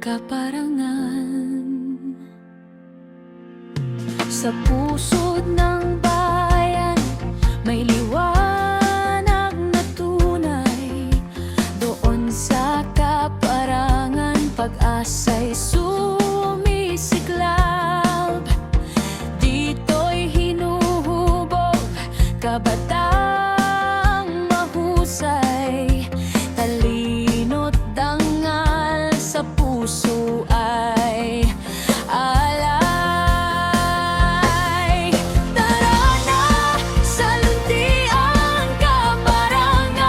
kaparangan. Sa pusod ng bayan may liwanag na tunay. Doon sa kaparangan pag-asa'y sumisiklab. Dito'y hinuhubog kabataang mahusay. Talino't dangal sa puso ay alay. Tara na sa luntiang kaparangan,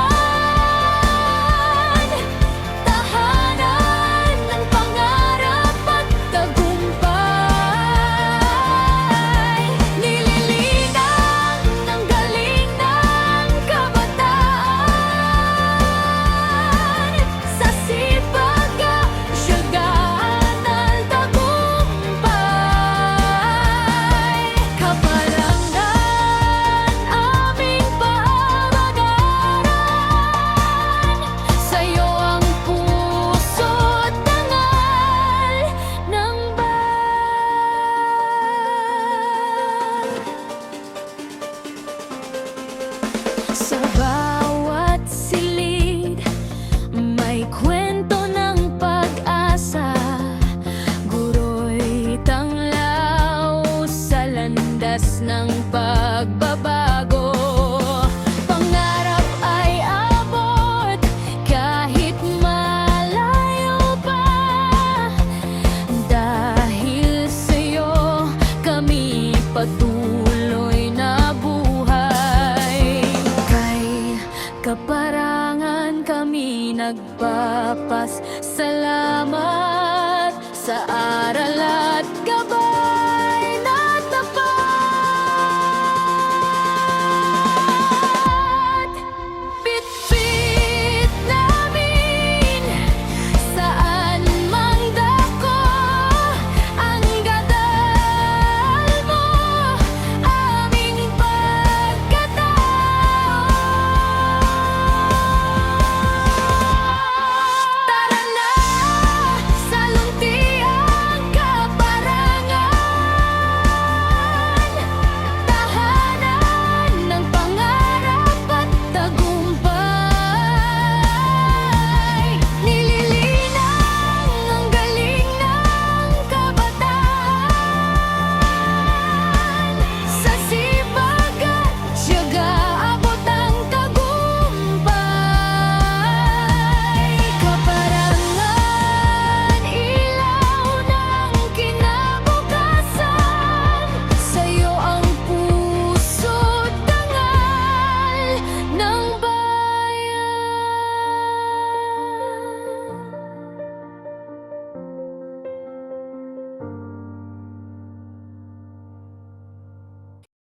tahanan ng pangarap at tagumpay. Nililinang ng galing ng kabataan, sa sipag at tiyagaan ng tagumpay. Kaparangan, aming paaralan, sa'yo ang puso't dangal ng bayan. Sa bawat silid may kwento ng pag-asa. Guro'y tanglaw sa landas ng pagbabago. Pangarap ay abot kahit malayo pa. Dahil sa'yo kami patuloy na buhay. Kay kaparangan kami nagpapas. Salamat sa aral at